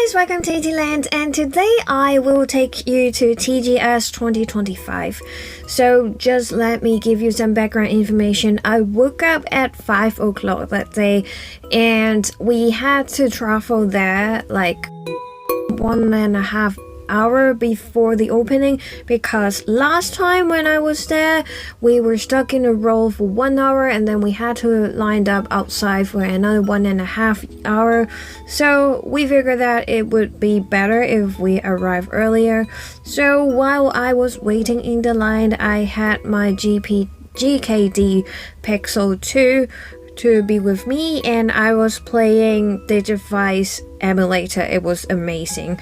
guys, welcome to TTland, and today I will take you to TGS 2025. So just let me give you some background information. I woke up at 5 o'clock that day and we had to travel there like 1.5 hours before the opening, because last time when I was there we were stuck in a row for 1 hour and then we had to line up outside for another 1.5 hours. So we figured that it would be better if we arrive earlier. So while I was waiting in the line, I had my GKD Pixel 2 to be with me, and I was playing Digivice emulator. It was amazing.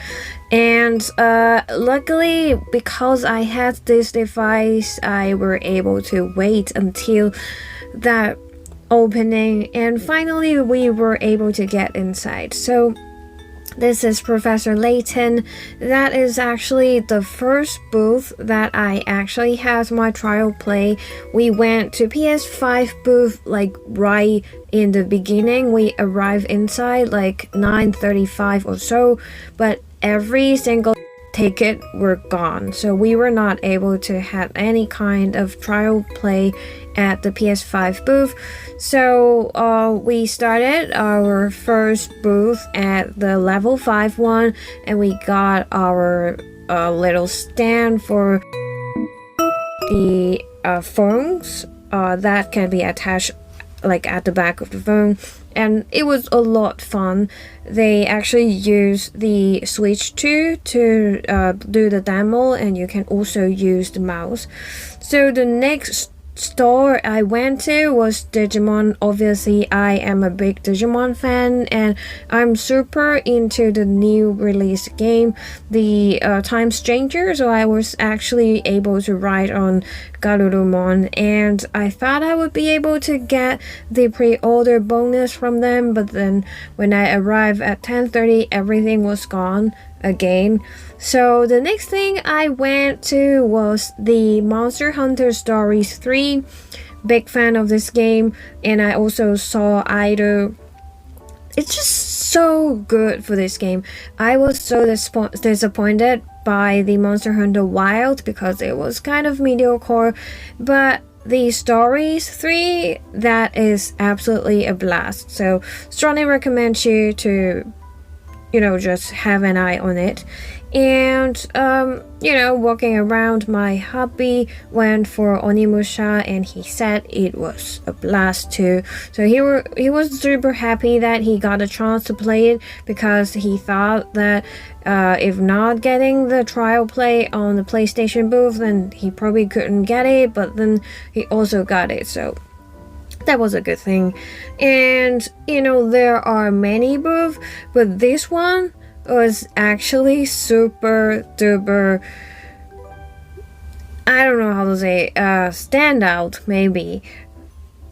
And luckily, because I had this device, I were able to wait until that opening, and finally we were able to get inside. So this is Professor Layton. That is actually the first booth that I actually had my trial play. We went to PS5 booth like right in the beginning. We arrived inside like 9:35 or so, but every single ticket were gone, so we were not able to have any kind of trial play at the PS5 booth. So we started our first booth at the level 5 one, and we got our little stand for the phones that can be attached like at the back of the phone, and it was a lot fun. They actually use the Switch 2 to do the demo, and you can also use the mouse. So the next store I went to was Digimon. Obviously I am a big Digimon fan and I'm super into the new release game, the Time Stranger, so I was actually able to ride on Garurumon, and I thought I would be able to get the pre-order bonus from them, but then when I arrived at 10:30 everything was gone again. So the next thing I went to was the Monster Hunter Stories 3. Big fan of this game, and I also saw Idol. It's just so good for this game. I was so disappointed by the Monster Hunter Wild because it was kind of mediocre, but the Stories 3, that is absolutely a blast. So strongly recommend you to just have an eye on it. And walking around, my hubby went for Onimusha and he said it was a blast too. So he was super happy that he got a chance to play it, because he thought that if not getting the trial play on the PlayStation booth, then he probably couldn't get it, but then he also got it, so that was a good thing. And there are many booths, but this one was actually super duper, I don't know how to say, stand out maybe.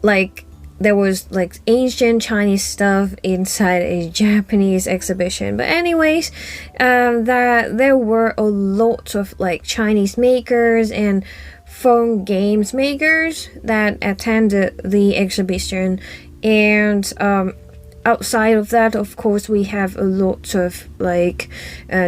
Like there was like ancient Chinese stuff inside a Japanese exhibition. But anyways, that there were a lot of like Chinese makers and phone games makers that attended the exhibition. And outside of that, of course, we have a lot of like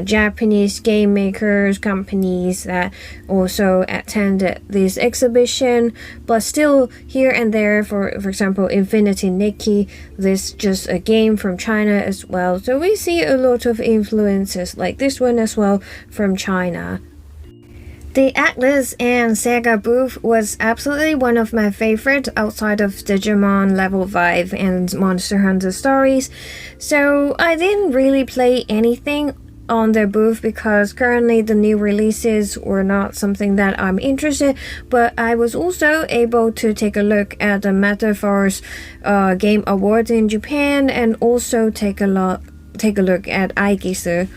Japanese game makers companies that also attended this exhibition. But still, here and there, for example, Infinity Nikki, this just a game from China as well. So we see a lot of influences like this one as well from China. The Atlas and Sega booth was absolutely one of my favorites outside of Digimon Level 5 and Monster Hunter Stories. So I didn't really play anything on their booth because currently the new releases were not something that I'm interested, but I was also able to take a look at the Metaverse Game Awards in Japan, and also take a look at Aigisu.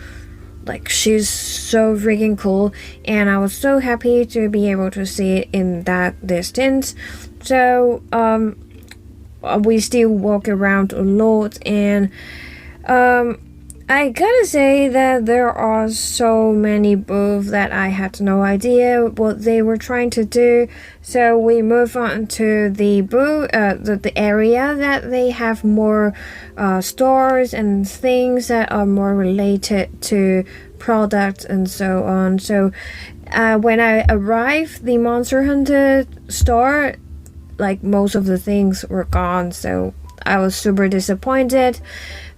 Like, she's so freaking cool, and I was so happy to be able to see it in that distance. So we still walk around a lot, and I gotta say that there are so many booths that I had no idea what they were trying to do. So we move on to the booth, the area that they have more stores and things that are more related to products and so on. So when I arrived, the Monster Hunter store, like most of the things were gone. So I was super disappointed.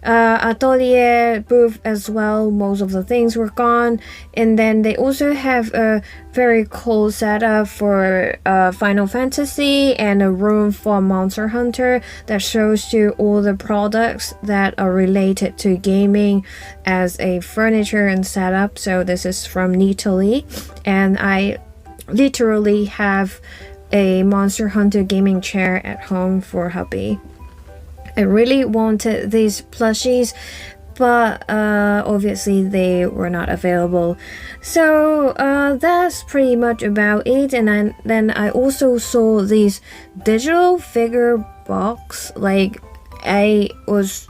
Atelier booth as well, most of the things were gone. And then they also have a very cool setup for Final Fantasy and a room for Monster Hunter that shows you all the products that are related to gaming as a furniture and setup. So this is from Italy, and I literally have a Monster Hunter gaming chair at home for hubby. I really wanted these plushies, but obviously they were not available. So that's pretty much about it. And then I also saw these digital figure box. Like, I was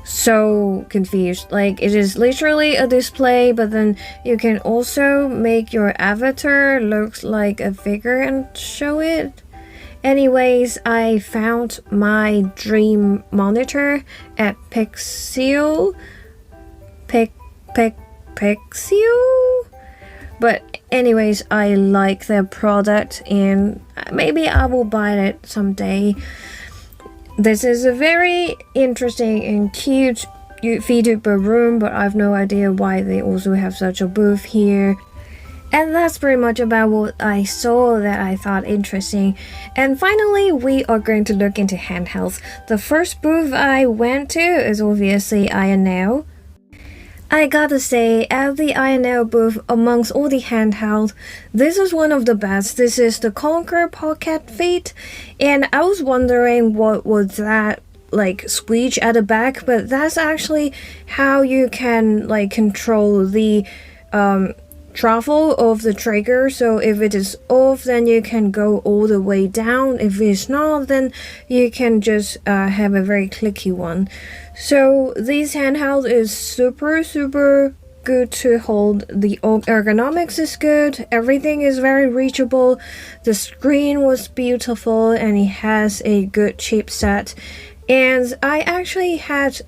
so confused. Like, it is literally a display, but then you can also make your avatar look like a figure and show it. Anyways, I found my dream monitor at Pixel. But anyways, I like the product and maybe I will buy it someday. This is a very interesting and cute VTuber room, but I have no idea why they also have such a booth here. And that's pretty much about what I saw that I thought interesting. And finally, we are going to look into handhelds. The first booth I went to is obviously Ayaneo. I gotta say, at the Ayaneo booth, amongst all the handhelds, this is one of the best. This is the Konkr Pocket Feet, and I was wondering what was that like switch at the back, but that's actually how you can like control the travel of the trigger. So if it is off, then you can go all the way down. If it's not, then you can just have a very clicky one. So this handheld is super good to hold. The ergonomics is good. Everything is very reachable. The screen was beautiful and it has a good chipset. And I actually had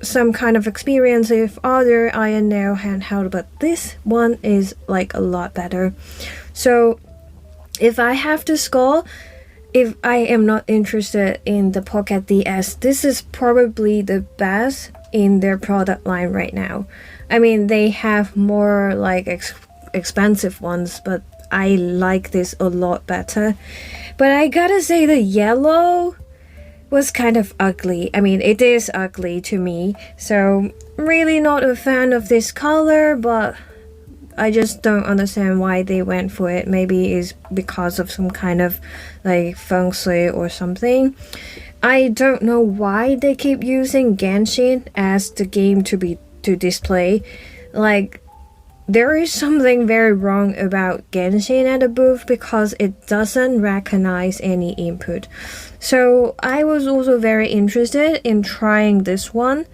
some kind of experience with other Ayaneo handheld, but this one is like a lot better. So if I have to score, if I am not interested in the Pocket DS, this is probably the best in their product line right now. I mean, they have more like expensive ones, but I like this a lot better. But I gotta say the yellow was kind of ugly. I mean, it is ugly to me, so really not a fan of this color, but I just don't understand why they went for it. Maybe it's because of some kind of like feng shui or something. I don't know why they keep using Genshin as the game to display. Like, there is something very wrong about Genshin at the booth because it doesn't recognize any input. So I was also very interested in trying this one.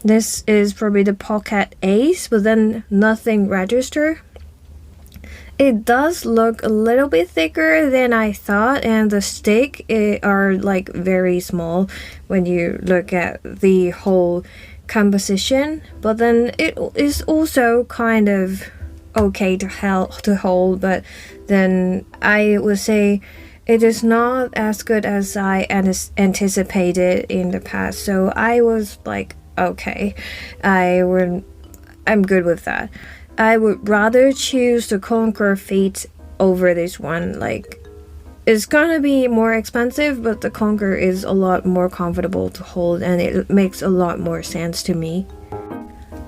This is probably the Pocket Ace, but then nothing register. It does look a little bit thicker than I thought, and the stick are like very small when you look at the whole composition. But then it is also kind of okay to hold, but then I would say it is not as good as I anticipated in the past. So I was like, okay, I'm good with that. I would rather choose the Konkr Feet over this one. Like, it's gonna be more expensive, but the Konkr is a lot more comfortable to hold and it makes a lot more sense to me.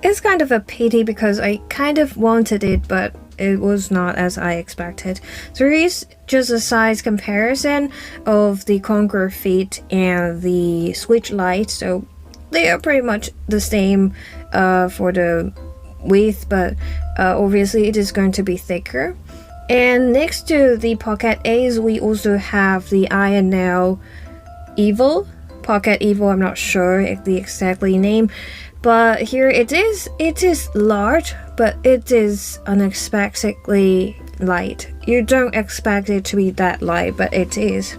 It's kind of a pity because I kind of wanted it, but it was not as I expected. There is just a size comparison of the Konkr Feet and the Switch Lite, so they are pretty much the same for the width, but obviously it is going to be thicker. And next to the Pocket Ace, we also have the Ayaneo Evo. Pocket Evo. I'm not sure the exactly name, but here it is. It is large, but it is unexpectedly light. You don't expect it to be that light, but it is.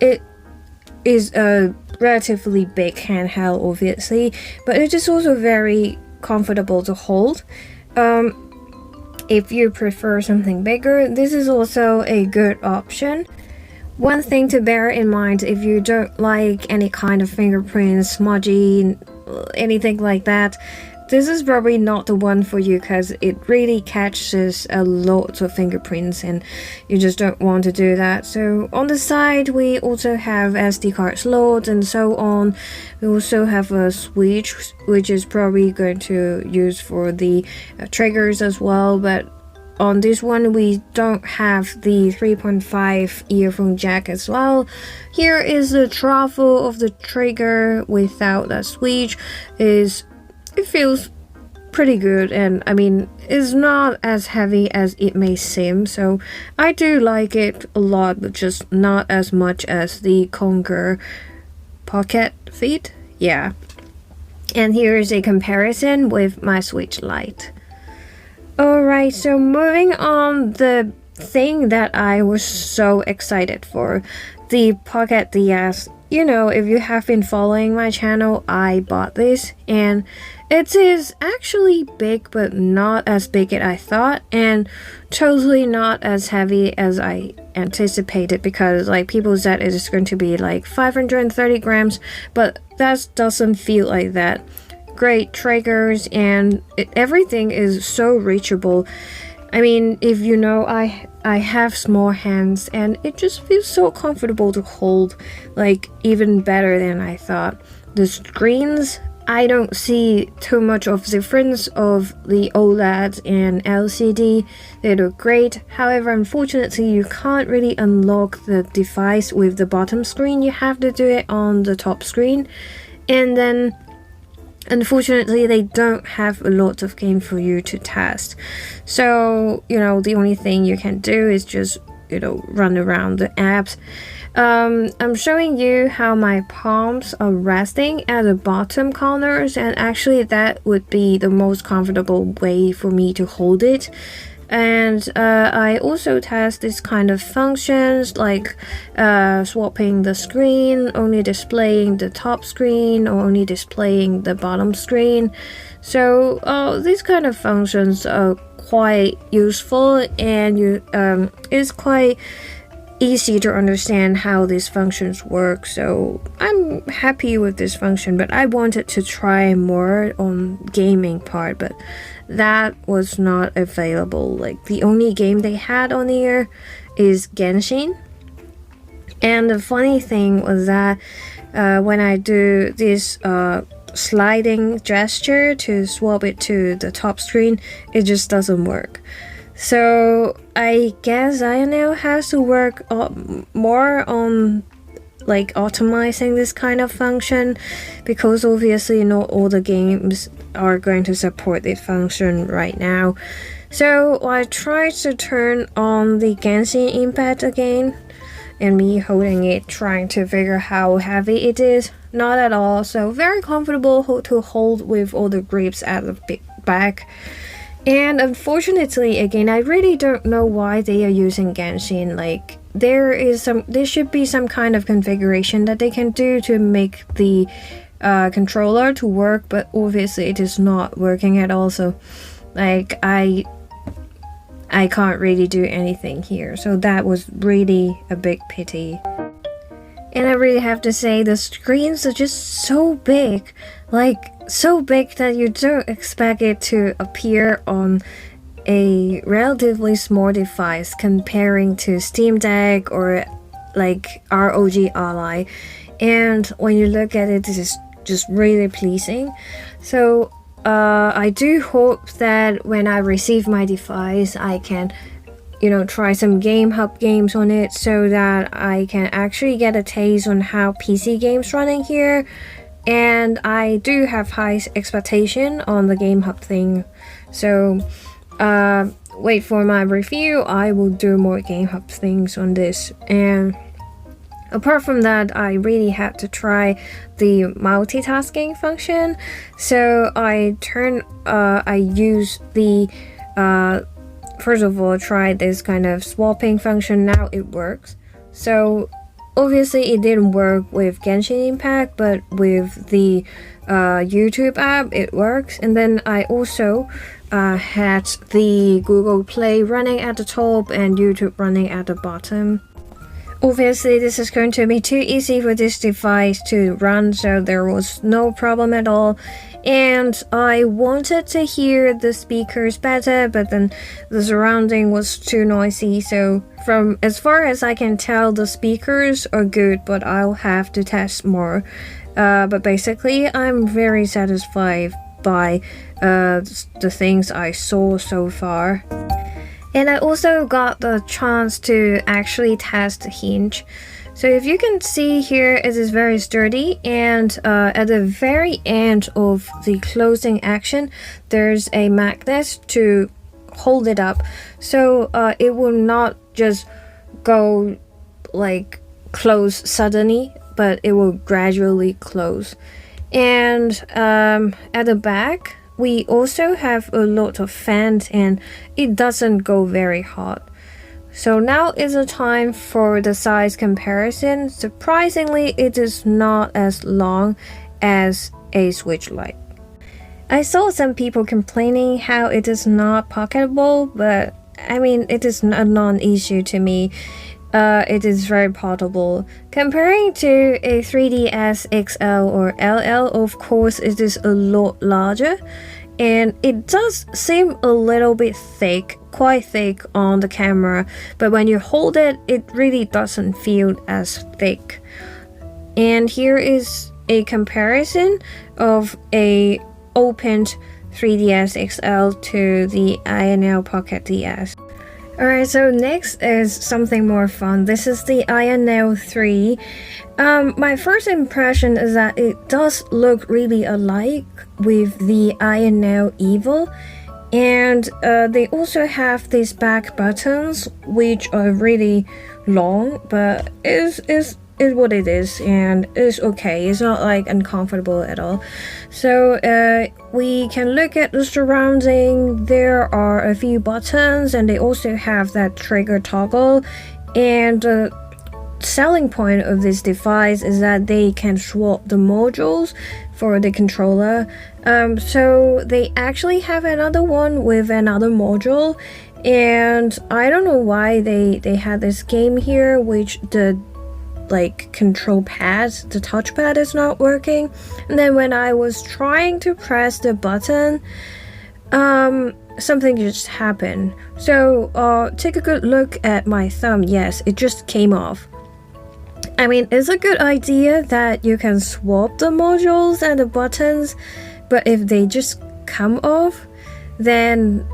It is a relatively big handheld, obviously, but it is also very comfortable to hold. If you prefer something bigger, this is also a good option. One thing to bear in mind, if you don't like any kind of fingerprints, smudgy, anything like that, this is probably not the one for you, because it really catches a lot of fingerprints and you just don't want to do that. So on the side, we also have SD card slots and so on. We also have a switch, which is probably going to use for the triggers as well, but on this one we don't have the 3.5 earphone jack as well. Here is the travel of the trigger without that switch. It feels pretty good, and I mean, it's not as heavy as it may seem, so I do like it a lot, but just not as much as the Konkr Pocket feet. Yeah. And here's a comparison with my Switch Lite. Alright, so moving on, the thing that I was so excited for, the Pocket DS. You know, if you have been following my channel, I bought this, and it is actually big, but not as big as I thought, and totally not as heavy as I anticipated, because like people said it is going to be like 530 grams, but that doesn't feel like that. Great triggers, and everything is so reachable. I mean, if you know, I have small hands, and it just feels so comfortable to hold, like even better than I thought. The screens, I don't see too much of difference of the OLED and LCD. They look great. However, unfortunately, you can't really unlock the device with the bottom screen. You have to do it on the top screen. And then unfortunately, they don't have a lot of game for you to test. So, you know, the only thing you can do is just, you know, run around the apps. I'm showing you how my palms are resting at the bottom corners, and actually that would be the most comfortable way for me to hold it. And I also test this kind of functions like swapping the screen, only displaying the top screen, or only displaying the bottom screen. So these kind of functions are quite useful, and it's quite easy to understand how these functions work. So I'm happy with this function, but I wanted to try more on gaming part, but that was not available. Like the only game they had on here is Genshin. And the funny thing was that when I do this sliding gesture to swap it to the top screen, it just doesn't work. So I guess Ayaneo has to work more on like optimizing this kind of function, because obviously not all the games are going to support this function right now. So I tried to turn on the Genshin impact again, and me holding it, trying to figure how heavy it is. Not at all. So very comfortable to hold with all the grips at the back. And unfortunately, again, I really don't know why they are using Genshin. Like there should be some kind of configuration that they can do to make the controller to work, but obviously it is not working at all. So like I can't really do anything here. So that was really a big pity. And I really have to say, the screens are just so big, like so big that you don't expect it to appear on a relatively small device comparing to Steam Deck or like ROG Ally. And when you look at it, this is just really pleasing. So I do hope that when I receive my device, I can, you know, try some Game Hub games on it, so that I can actually get a taste on how PC games running here. And I do have high expectation on the Game Hub thing. So wait for my review. I will do more Game Hub things on this. And Apart from that, I really had to try the multitasking function. So I use the, first of all, try this kind of swapping function. Now it works. So obviously it didn't work with Genshin Impact, but with the YouTube app, it works. And then I also had the Google Play running at the top and YouTube running at the bottom. Obviously, this is going to be too easy for this device to run, so there was no problem at all. And I wanted to hear the speakers better, but then the surrounding was too noisy. So from as far as I can tell, the speakers are good, but I'll have to test more. But basically, I'm very satisfied by the things I saw so far. And I also got the chance to actually test the hinge. So if you can see here, it is very sturdy, and at the very end of the closing action, there's a magnet to hold it up. So it will not just go like close suddenly, but it will gradually close. And at the back, we also have a lot of fans, and it doesn't go very hot. So now is the time for the size comparison. Surprisingly, it is not as long as a Switch Lite. I saw some people complaining how it is not pocketable, but I mean, it is a non-issue to me. It is very portable. Comparing to a 3DS XL or LL, of course, it is a lot larger, and it does seem a little bit thick, quite thick on the camera, but when you hold it, it really doesn't feel as thick. And here is a comparison of a opened 3DS XL to the Ayaneo Pocket DS. Alright, so next is something more fun. This is the Ayaneo 3. My first impression is that it does look really alike with the Ayaneo Evo. And they also have these back buttons, which are really long, but is what it is, and it's okay. It's not like uncomfortable at all. So we can look at the surrounding. There are a few buttons, and they also have that trigger toggle. And the selling point of this device is that they can swap the modules for the controller. So they actually have another one with another module, and I don't know why they had this game here, which the like control pad, the touchpad is not working. And then when I was trying to press the button, something just happened. So take a good look at my thumb. Yes, it just came off. I mean, it's a good idea that you can swap the modules and the buttons, but if they just come off, then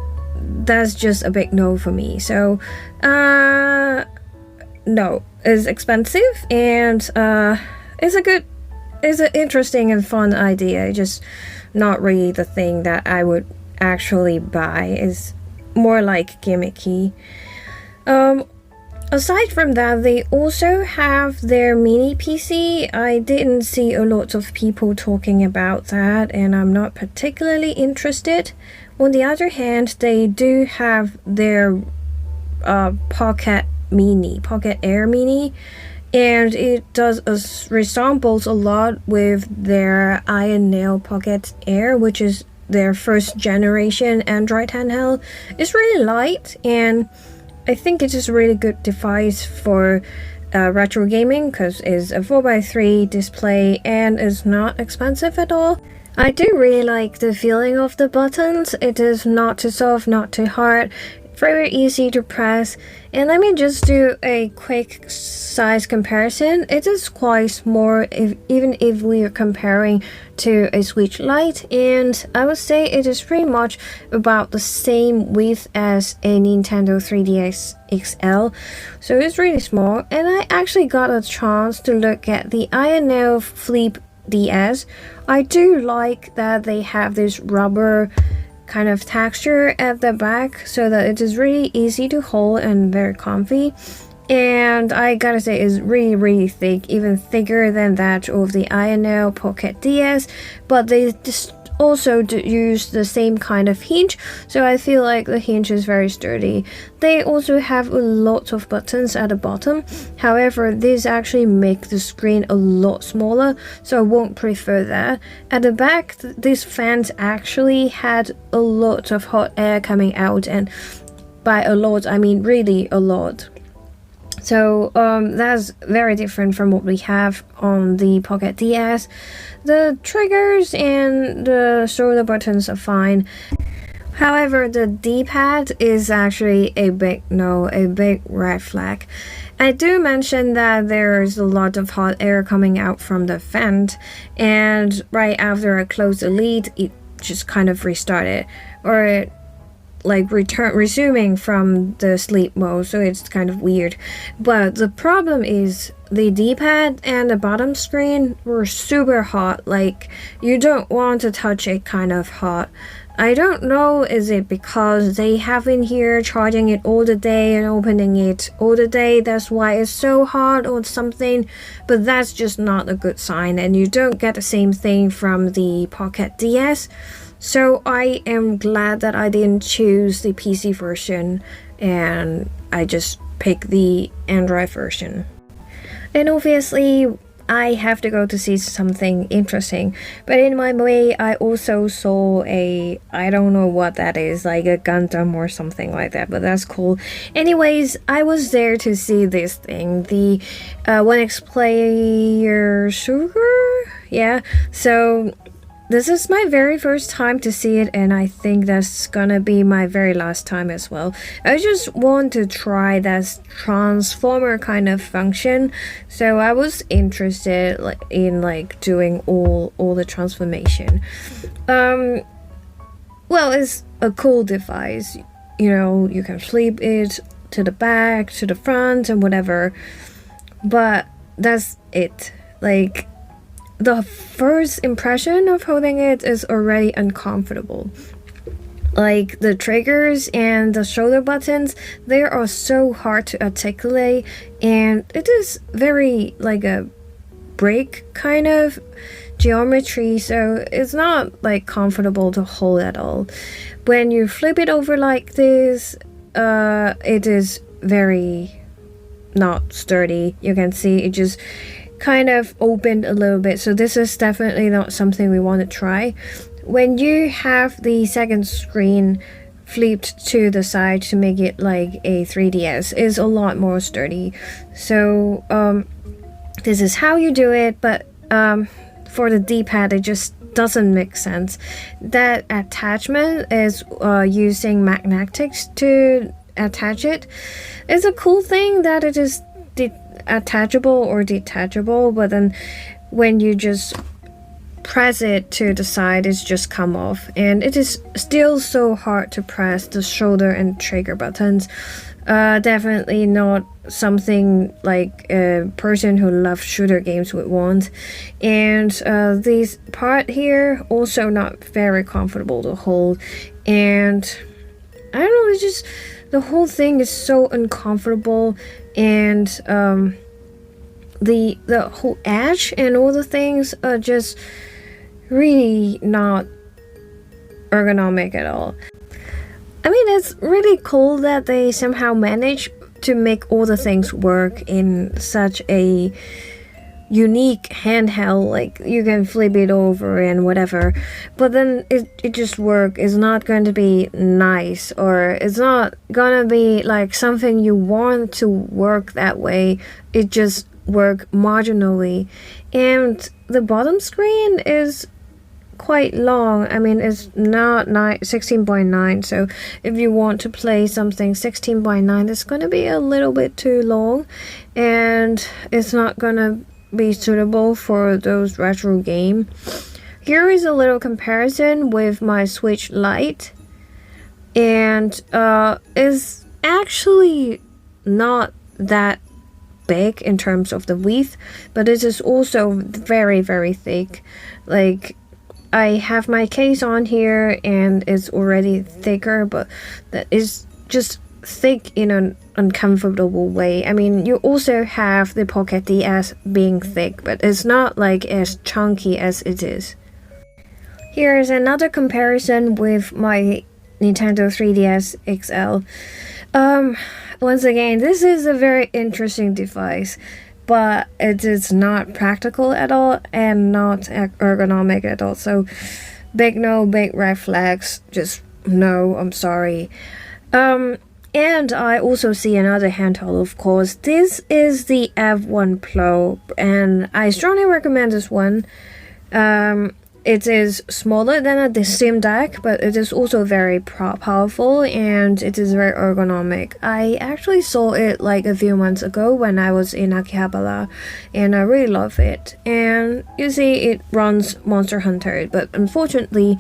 that's just a big no for me. So no, it's expensive, and it's an interesting and fun idea. Just not really the thing that I would actually buy. It's more like gimmicky. Aside from that, they also have their mini PC. I didn't see a lot of people talking about that, and I'm not particularly interested. On the other hand, they do have their Pocket Air Mini, and it resembles a lot with their Ayaneo Pocket Air, which is their first generation Android handheld. It's really light, and I think it is a really good device for retro gaming because it's a 4x3 display and is not expensive at all. I do really like the feeling of the buttons. It is not too soft, not too hard, very easy to press. And let me just do a quick size comparison. It is quite small, even if we are comparing to a Switch Lite, and I would say it is pretty much about the same width as a Nintendo 3DS XL. So it's really small, and I actually got a chance to look at the Ayaneo Flip DS. I do like that they have this rubber kind of texture at the back so that it is really easy to hold and very comfy. and I gotta say it's really thick, even thicker than that of the Ayaneo Pocket DS, but they just also use the same kind of hinge, so I feel like the hinge is very sturdy. They also have a lot of buttons at the bottom, however these actually make the screen a lot smaller, so I won't prefer that. At the back, these fans actually had a lot of hot air coming out, and by a lot I mean really a lot. So that's very different from what we have on the Pocket DS. The triggers and the shoulder buttons are fine. However, the D-pad is actually a big no, a big red flag. I do mention that there's a lot of hot air coming out from the vent, and right after I closed the lid, it just kind of restarted, or like resuming from the sleep mode, so it's kind of weird. But the problem is the D-pad and the bottom screen were super hot, like you don't want to touch it kind of hot. I don't know, is it because they have in here charging it all the day and opening it all the day, that's why it's so hot or something, but that's just not a good sign, and you don't get the same thing from the Pocket DS. So I am glad that I didn't choose the PC version and I just picked the Android version. And obviously I have to go to see something interesting, but in my way I also saw a, I don't know what that is, like a Gundam or something like that, but that's cool. Anyways, I was there to see this thing, the Onexplayer Sugar? Yeah, so this is my very first time to see it, and I think that's gonna be my very last time as well. I just want to try that transformer kind of function, so I was interested in doing all the transformation. Well, it's a cool device, you know, you can flip it to the back, to the front, and whatever, but that's it. Like, the first impression of holding it is already uncomfortable. Like the triggers and the shoulder buttons, they are so hard to articulate, and it is very like a brick kind of geometry, so it's not like comfortable to hold at all. When you flip it over like this, it is very not sturdy. You can see it just kind of opened a little bit, so this is definitely not something we want to try. When you have the second screen flipped to the side to make it like a 3DS, is a lot more sturdy. So this is how you do it, but for the D-pad it just doesn't make sense. That attachment is using magnetics to attach it. It's a cool thing that it is attachable or detachable, but then when you just press it to the side, it's just come off, and it is still so hard to press the shoulder and trigger buttons. Definitely not something like a person who loves shooter games would want. And this part here also not very comfortable to hold, and I don't know, it's just the whole thing is so uncomfortable, and the whole edge and all the things are just really not ergonomic at all. I mean, it's really cool that they somehow managed to make all the things work in such a unique handheld, like you can flip it over and whatever, but then it just work. It's not going to be nice, or it's not gonna be like something you want to work that way. It just work marginally, and the bottom screen is quite long. I mean, it's not 16.9, so if you want to play something 16.9, it's gonna be a little bit too long, and it's not gonna be suitable for those retro game. Here is a little comparison with my Switch Lite, and is actually not that big in terms of the width, but it is also very thick. Like, I have my case on here and it's already thicker, but that is just thick in an uncomfortable way. I mean, you also have the Pocket DS being thick, but it's not like as chunky as it is. Here's another comparison with my Nintendo 3DS XL. Once again, this is a very interesting device, but it is not practical at all and not ergonomic at all. So, big no, big red flags. Just no, I'm sorry. And I also see another handheld, of course. This is the F1 Pro, and I strongly recommend this one. It is smaller than the Steam Deck, but it is also very powerful, and it is very ergonomic. I actually saw it like a few months ago when I was in Akihabara, and I really love it. And you see, it runs Monster Hunter, but unfortunately,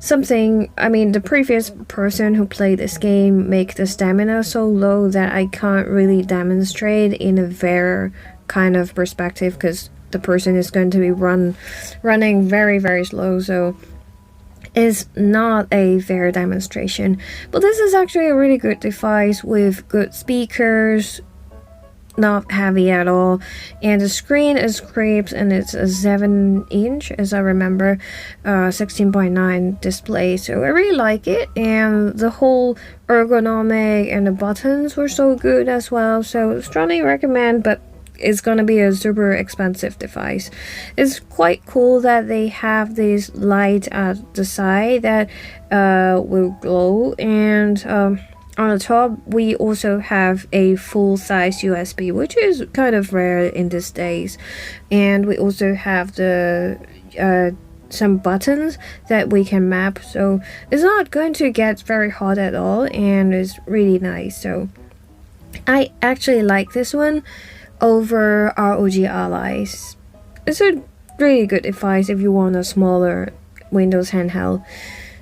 the previous person who played this game make the stamina so low that I can't really demonstrate in a fair kind of perspective, because the person is going to be running very, very slow, so it's not a fair demonstration. But this is actually a really good device with good speakers, not heavy at all, and the screen is crisp, and it's a 7-inch, as I remember, 16.9 display, so I really like it. And the whole ergonomic and the buttons were so good as well, so strongly recommend. But it's gonna be a super expensive device. It's quite cool that they have this light at the side that will glow, and on the top we also have a full-size USB, which is kind of rare in these days. And we also have the some buttons that we can map, so it's not going to get very hot at all, and it's really nice. So I actually like this one over ROG Allies. It's a really good device if you want a smaller Windows handheld.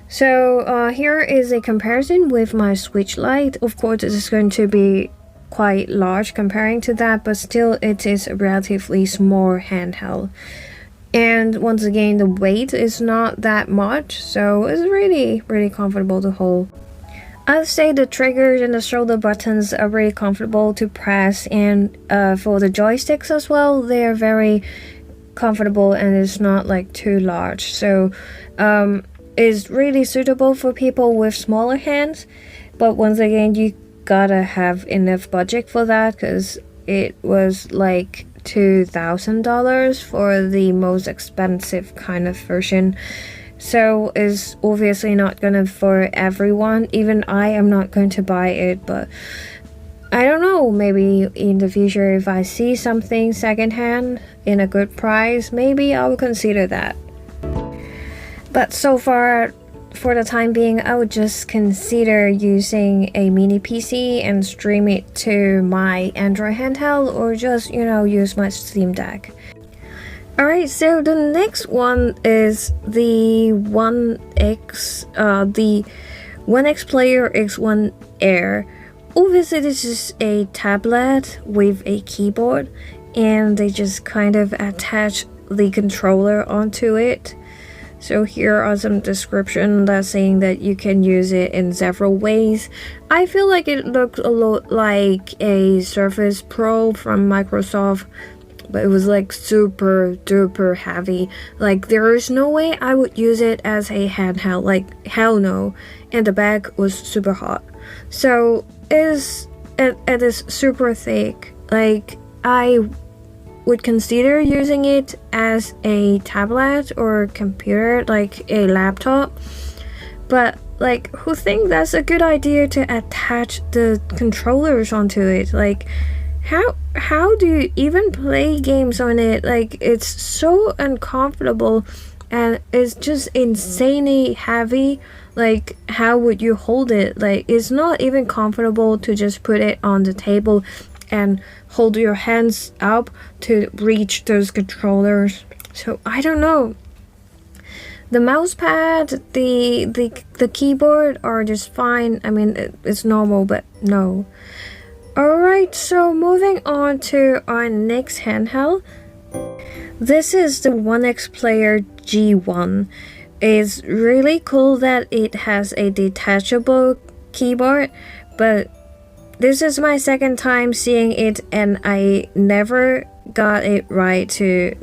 So here is a comparison with my Switch Lite. Of course, this is going to be quite large comparing to that, but still it is a relatively small handheld. And once again, the weight is not that much, so it's really, really comfortable to hold. I'd say the triggers and the shoulder buttons are really comfortable to press, and for the joysticks as well, they are very comfortable, and it's not like too large. So it's really suitable for people with smaller hands, but once again, you gotta have enough budget for that, because it was like $2,000 for the most expensive kind of version. So it's obviously not gonna for everyone. Even I am not going to buy it, but I don't know, maybe in the future if I see something secondhand in a good price, maybe I will consider that. But so far, for the time being, I would just consider using a mini PC and stream it to my Android handheld, or just, use my Steam Deck. Alright, so the next one is the the Onexplayer X1 Air. Obviously, this is a tablet with a keyboard, and they just kind of attach the controller onto it. So here are some descriptions that's saying that you can use it in several ways. I feel like it looks a lot like a Surface Pro from Microsoft, but it was like super duper heavy. Like, there is no way I would use it as a handheld, like hell no. And the back was super hot. So it is super thick. Like, I would consider using it as a tablet or computer, like a laptop. But like, who think that's a good idea to attach the controllers onto it? Like, how do you even play games on it? Like, it's so uncomfortable, and it's just insanely heavy. Like, how would you hold it? Like, it's not even comfortable to just put it on the table and hold your hands up to reach those controllers. So I don't know. The mouse pad, the keyboard are just fine. I mean, it's normal, but no. Alright, so moving on to our next handheld. This is the Onexplayer G1. It's really cool that it has a detachable keyboard, but this is my second time seeing it, and I never got it right to,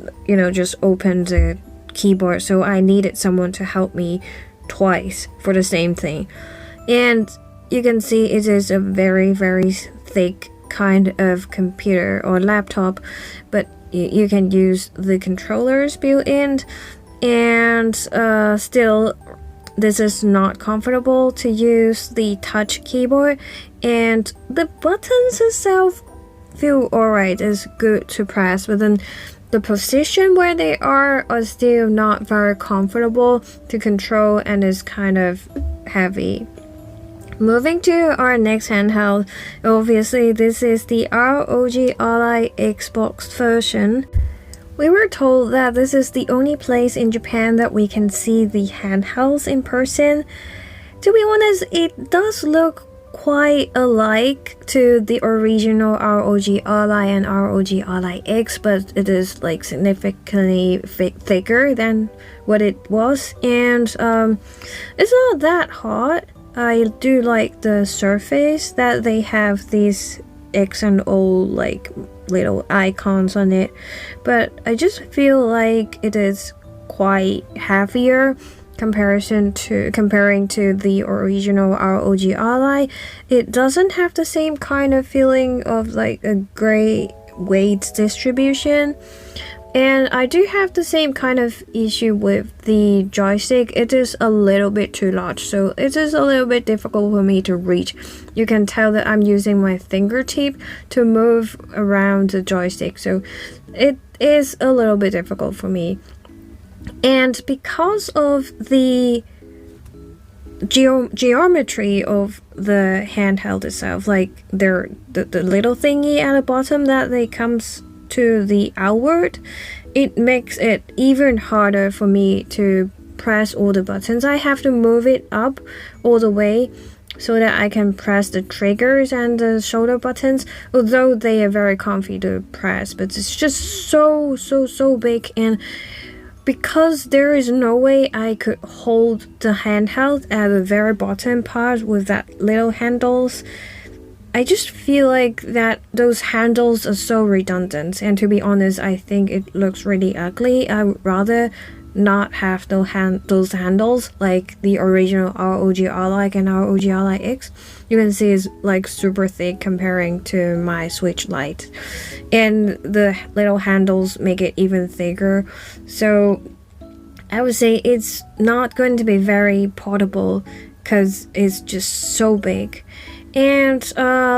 just open the keyboard, so I needed someone to help me twice for the same thing. And you can see it is a very, very thick kind of computer or laptop, but you can use the controllers built in, and still this is not comfortable to use the touch keyboard, and the buttons itself feel alright, it's good to press, but then the position where they are still not very comfortable to control and is kind of heavy. Moving to our next handheld, obviously this is the ROG Ally Xbox version. We were told that this is the only place in Japan that we can see the handhelds in person. To be honest, it does look quite alike to the original ROG Ally and ROG Ally X, but it is like significantly thicker than what it was, and it's not that hot. I do like the surface that they have these X and O like little icons on it, but I just feel like it is quite heavier comparing to the original ROG Ally. It doesn't have the same kind of feeling of like a great weight distribution, and I do have the same kind of issue with the joystick. It is a little bit too large, so it is a little bit difficult for me to reach. You can tell that I'm using my fingertip to move around the joystick, so it is a little bit difficult for me. And because of the geometry of the handheld itself, like the little thingy at the bottom that they comes to the outward, it makes it even harder for me to press all the buttons. I have to move it up all the way so that I can press the triggers and the shoulder buttons, although they are very comfy to press, but it's just so big, and because there is no way I could hold the handheld at the very bottom part with that little handles, I just feel like that those handles are so redundant, and to be honest, I think it looks really ugly. I would rather not have those handles like the original ROG Ally and ROG Ally X. You can see it's like super thick comparing to my Switch Lite, and the little handles make it even thicker, so I would say it's not going to be very portable because it's just so big. And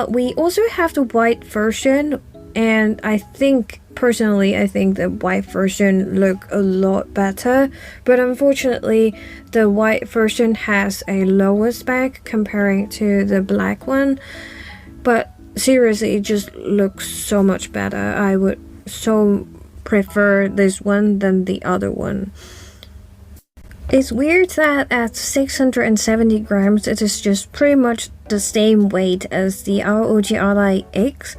we also have the white version, and I think personally the white version look a lot better, but unfortunately the white version has a lower spec comparing to the black one, but seriously it just looks so much better. I would so prefer this one than the other one. It's weird that at 670 grams it is just pretty much the same weight as the ROG Ally X,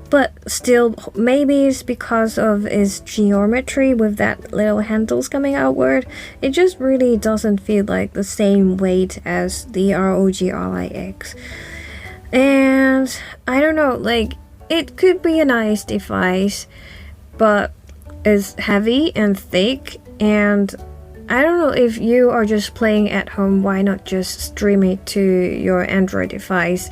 but still, maybe it's because of its geometry with that little handles coming outward. It just really doesn't feel like the same weight as the ROG Ally X. And I don't know, like, it could be a nice device, but it's heavy and thick, and I don't know, if you are just playing at home, why not just stream it to your Android device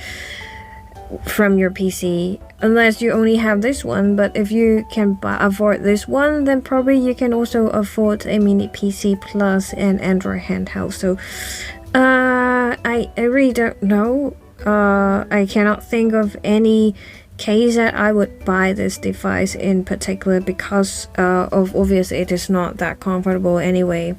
from your PC, unless you only have this one. But if you can afford this one, then probably you can also afford a mini PC plus an Android handheld. So I really don't know. I cannot think of any case that I would buy this device in particular, because of obviously it is not that comfortable anyway.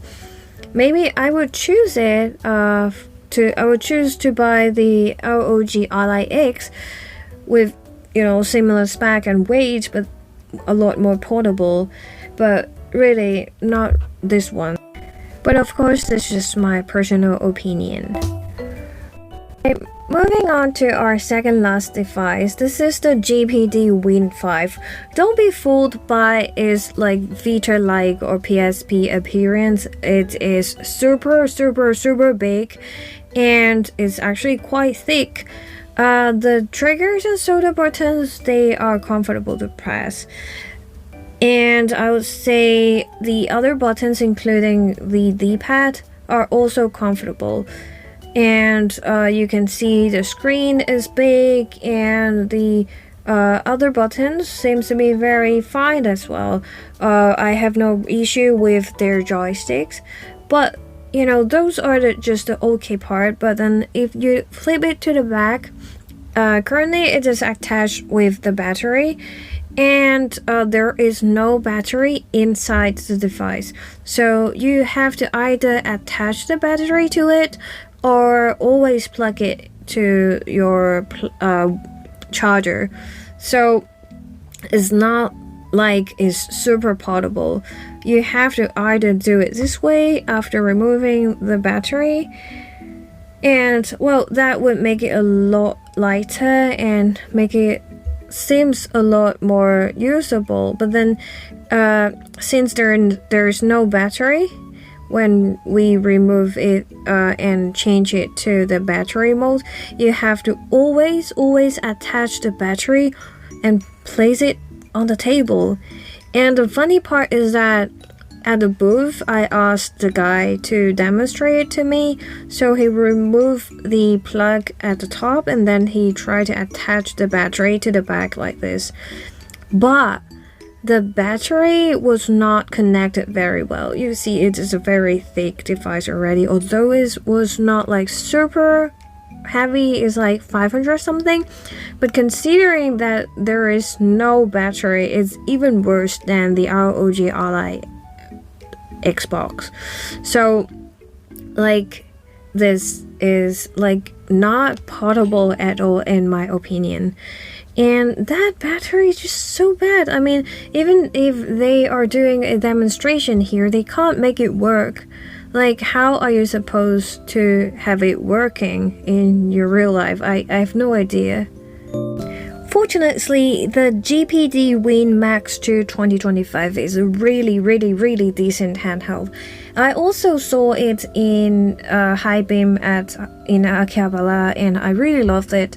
Maybe I would choose it I would choose to buy the ROG Ally X with, similar spec and weight, but a lot more portable, but really not this one. But of course, this is just my personal opinion. Moving on to our second last device, this is the GPD Win 5. Don't be fooled by its like Vita-like or PSP appearance. It is super big, and it's actually quite thick. The triggers and shoulder buttons, they are comfortable to press. And I would say the other buttons, including the D-pad, are also comfortable. And you can see the screen is big, and the other buttons seems to be very fine as well. I have no issue with their joysticks, but you know, those are just the okay part. But then if you flip it to the back, currently it is attached with the battery, and there is no battery inside the device, so you have to either attach the battery to it or always plug it to your charger. So it's not like it's super portable. You have to either do it this way after removing the battery, and well, that would make it a lot lighter and make it seems a lot more usable. But then since there's no battery, when we remove it and change it to the battery mode, you have to always attach the battery and place it on the table. And the funny part is that at the booth, I asked the guy to demonstrate it to me, so he removed the plug at the top and then he tried to attach the battery to the back like this. But the battery was not connected very well. You see, it is a very thick device already, although it was not like super heavy, it's like 500 something, but considering that there is no battery, it's even worse than the ROG Ally Xbox. So like, this is like not portable at all in my opinion. And that battery is just so bad. I mean, even if they are doing a demonstration here, they can't make it work. Like, how are you supposed to have it working in your real life? I have no idea. Fortunately, the GPD Win Max 2 2025 is a really decent handheld. I also saw it in High Beam in Akihabara, and I really loved it.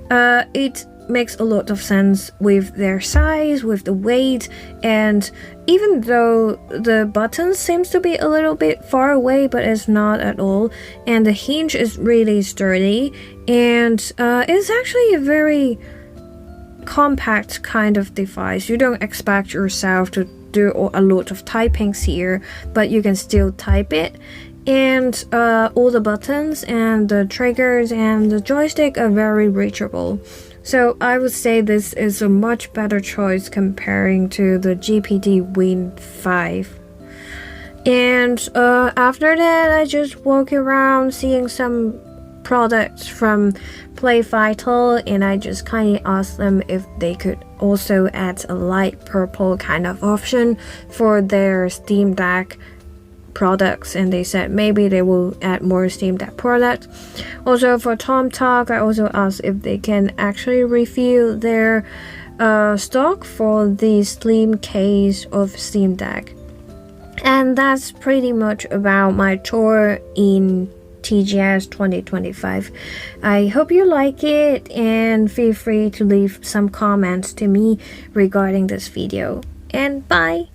It makes a lot of sense with their size, with the weight, and even though the button seems to be a little bit far away, but it's not at all, and the hinge is really sturdy, and it's actually a very compact kind of device. You don't expect yourself to do a lot of typings here, but you can still type it. And all the buttons and the triggers and the joystick are very reachable. So I would say this is a much better choice comparing to the GPD Win 5. And after that, I just walk around seeing some products from Play Vital, and I just kindly asked them if they could also add a light purple kind of option for their Steam Deck products, and they said maybe they will add more Steam Deck products. Also for Tom Talk, I also asked if they can actually refill their stock for the slim case of Steam Deck. And that's pretty much about my tour in TGS 2025. I hope you like it, and feel free to leave some comments to me regarding this video. And bye!